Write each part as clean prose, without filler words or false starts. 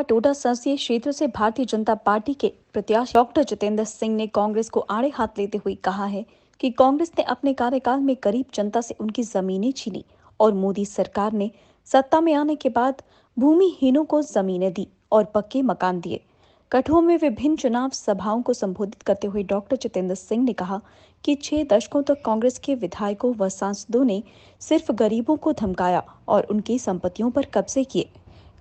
टोडा संसदीय क्षेत्र से भारतीय जनता पार्टी के प्रत्याशी डॉक्टर जितेंद्र सिंह ने कांग्रेस को आड़े हाथ लेते हुए कहा है कि कांग्रेस ने अपने कार्यकाल में गरीब जनता से उनकी जमीनें छीनी और मोदी सरकार ने सत्ता में आने के बाद भूमिहीनों को जमीनें दी और पक्के मकान दिए। कठुआ में विभिन्न चुनाव सभाओं को संबोधित करते हुए डॉक्टर जितेंद्र सिंह ने कहा कि 6 दशकों तक कांग्रेस के विधायकों व सांसदों ने सिर्फ गरीबों को धमकाया और उनकी संपत्तियों पर कब्जे किए।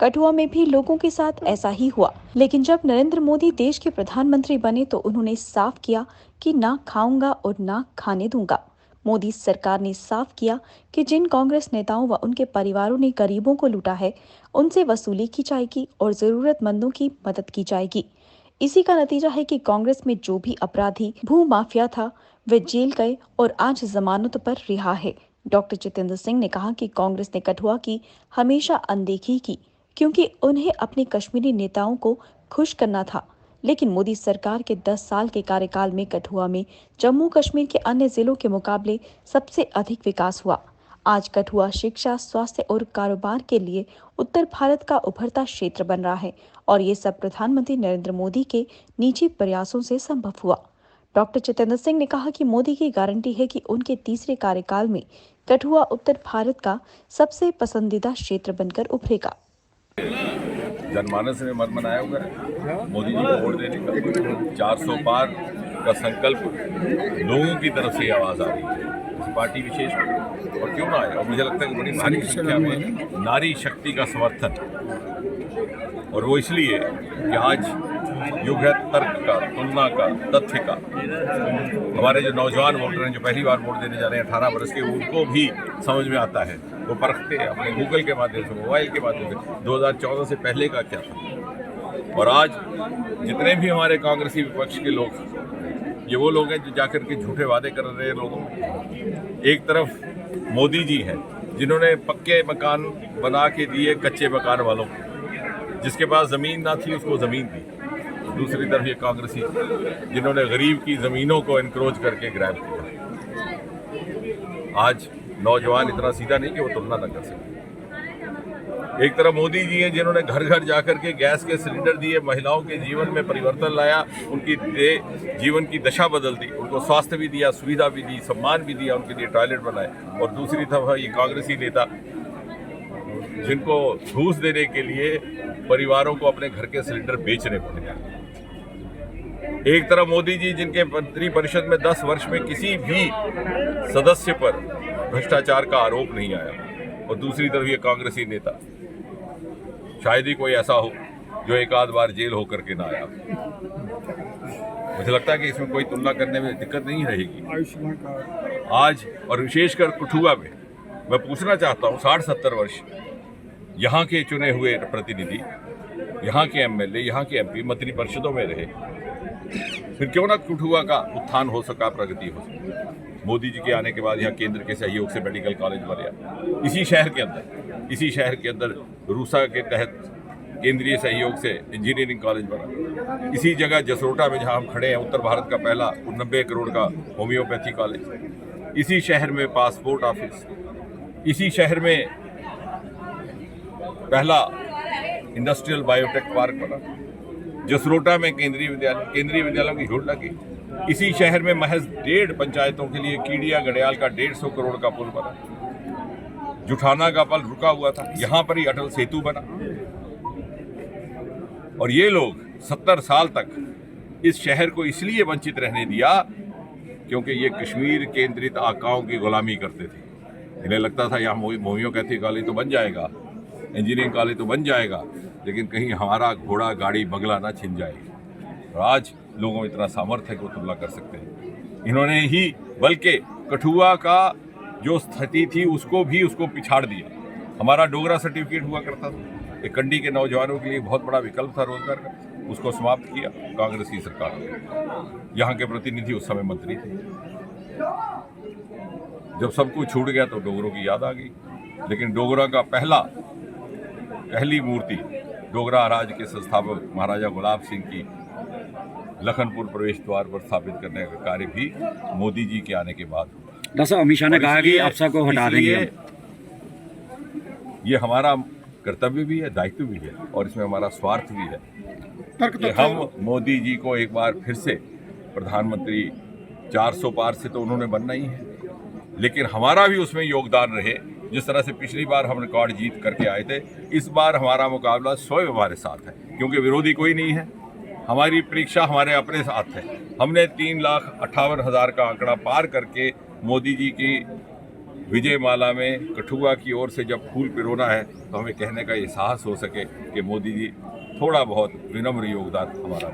कठुआ में भी लोगों के साथ ऐसा ही हुआ, लेकिन जब नरेंद्र मोदी देश के प्रधानमंत्री बने तो उन्होंने साफ किया कि ना खाऊंगा और ना खाने दूंगा। मोदी सरकार ने साफ किया कि जिन कांग्रेस नेताओं व उनके परिवारों ने गरीबों को लूटा है, उनसे वसूली की जाएगी और जरूरतमंदों की मदद की जाएगी। इसी का नतीजा है कि कांग्रेस में जो भी अपराधी भू माफिया था, वे जेल गए और आज जमानत पर रिहा है। डॉक्टर जितेंद्र सिंह ने कहा कि कांग्रेस ने कठुआ की हमेशा अनदेखी की, क्योंकि उन्हें अपने कश्मीरी नेताओं को खुश करना था। लेकिन मोदी सरकार के 10 साल के कार्यकाल में कठुआ में जम्मू कश्मीर के अन्य जिलों के मुकाबले सबसे अधिक विकास हुआ। आज कठुआ शिक्षा, स्वास्थ्य और कारोबार के लिए उत्तर भारत का उभरता क्षेत्र बन रहा है और ये सब प्रधानमंत्री नरेंद्र मोदी के निजी प्रयासों से संभव हुआ। डॉक्टर जितेंद्र सिंह ने कहा कि मोदी की गारंटी है कि उनके तीसरे कार्यकाल में कठुआ उत्तर भारत का सबसे पसंदीदा क्षेत्र बनकर उभरेगा। जनमानस ने मन बनाया हुआ है मोदी जी को वोट देने का। 400 पार का संकल्प लोगों की तरफ से आवाज आ रही है, इस पार्टी विशेष और क्यों ना आए। और मुझे लगता है कि बड़ी भारी संख्या में नारी शक्ति का समर्थन, और वो इसलिए कि आज युग है तर्क का, तुलना का, तथ्य का। हमारे जो नौजवान वोटर हैं जो पहली बार वोट देने जा रहे हैं 18 वर्ष के, उनको भी समझ में आता है, वो परखते हैं अपने गूगल के माध्यम से, मोबाइल के माध्यम से 2014 से पहले का क्या था। और आज जितने भी हमारे कांग्रेसी विपक्ष के लोग, ये वो लोग हैं जो जाकर के झूठे वादे कर रहे हैं लोगों को। एक तरफ मोदी जी हैं जिन्होंने पक्के मकान बना के दिए कच्चे मकान वालों को, जिसके पास ज़मीन ना थी उसको ज़मीन दी। दूसरी तरफ ये कांग्रेसी जिन्होंने गरीब की ज़मीनों को एनक्रोच करके ग्रैब किया। आज नौजवान इतना सीधा नहीं कि वो तुलना न कर सके। एक तरफ मोदी जी हैं जिन्होंने घर घर जाकर के गैस के सिलेंडर दिए, महिलाओं के जीवन में परिवर्तन लाया, उनकी जीवन की दशा बदल दी, उनको स्वास्थ्य भी दिया, सुविधा भी दी, सम्मान भी दिया, उनके लिए टॉयलेट बनाए। और दूसरी तरफ ये कांग्रेसी नेता जिनको घूस देने के लिए परिवारों को अपने घर के सिलेंडर बेचने पड़े। एक तरफ मोदी जी जिनके मंत्री परिषद में 10 वर्ष में किसी भी सदस्य पर भ्रष्टाचार का आरोप नहीं आया, और दूसरी तरफ ये कांग्रेसी नेता, शायद ही कोई ऐसा हो जो एक आध बार जेल होकर के ना आया। मुझे लगता है कि इसमें कोई तुलना करने में दिक्कत नहीं रहेगी। आज और विशेषकर कठुआ में मैं पूछना चाहता हूँ, 60-70 वर्ष यहाँ के चुने हुए प्रतिनिधि, यहाँ के एमएलए, यहाँ के एमपी मंत्री परिषदों में रहे, फिर क्यों ना कठुआ का उत्थान हो सका, प्रगति हो सकी। मोदी जी के आने के बाद यहाँ केंद्र के सहयोग से मेडिकल कॉलेज बना, इसी शहर के अंदर रूसा के तहत केंद्रीय सहयोग से इंजीनियरिंग कॉलेज बना, इसी जगह जसरोटा में जहाँ हम खड़े हैं उत्तर भारत का पहला 90 करोड़ का होम्योपैथी कॉलेज, इसी शहर में पासपोर्ट ऑफिस, इसी शहर में पहला इंडस्ट्रियल बायोटेक पार्क बना, जसरोटा में केंद्रीय विद्यालयों की घोषणा की, इसी शहर में महज 1.5 पंचायतों के लिए कीड़िया गड़ियाल का 150 करोड़ का पुल बना, जुठाना का पुल रुका हुआ था, यहाँ पर ही अटल सेतु बना। और ये लोग 70 साल तक इस शहर को इसलिए वंचित रहने दिया क्योंकि ये कश्मीर केंद्रित आकाओं की गुलामी करते थे। इन्हें लगता था यहाँ होम्योपैथी कॉलेज तो बन जाएगा, इंजीनियरिंग कॉलेज तो बन जाएगा, लेकिन कहीं हमारा घोड़ा गाड़ी बंगला ना छिन जाएगी। और आज लोगों में इतना सामर्थ्य है कि वो तुलना कर सकते हैं। इन्होंने ही बल्कि कठुआ का जो स्थिति थी उसको पिछाड़ दिया। हमारा डोगरा सर्टिफिकेट हुआ करता था, एक कंडी के नौजवानों के लिए बहुत बड़ा विकल्प था रोजगार का, उसको समाप्त किया कांग्रेसी सरकार ने। यहाँ के प्रतिनिधि उस समय मंत्री थे। जब सब कुछ छूट गया तो डोगरों की याद आ गई, लेकिन डोगरा का पहली मूर्ति डोगरा राज के संस्थापक महाराजा गुलाब सिंह की लखनपुर प्रवेश द्वार पर स्थापित करने का कार्य भी मोदी जी के आने के बाद हुआ। अमित शाह ने कहा कि अफसर को हटा देंगे। ये हमारा कर्तव्य भी है, दायित्व भी है और इसमें हमारा स्वार्थ भी है कि तथ्य हम मोदी जी को एक बार फिर से प्रधानमंत्री 400 पार से तो उन्होंने बनना ही है, लेकिन हमारा भी उसमें योगदान रहे। जिस तरह से पिछली बार हम रिकॉर्ड जीत करके आए थे, इस बार हमारा मुकाबला स्वयं हमारे साथ है, क्योंकि विरोधी कोई नहीं है। हमारी परीक्षा हमारे अपने साथ है। हमने 3,58,000 का आंकड़ा पार करके मोदी जी की विजय माला में कठुआ की ओर से जब फूल पिरोना है तो हमें कहने का ये साहस हो सके कि मोदी जी थोड़ा बहुत विनम्र योगदान हमारा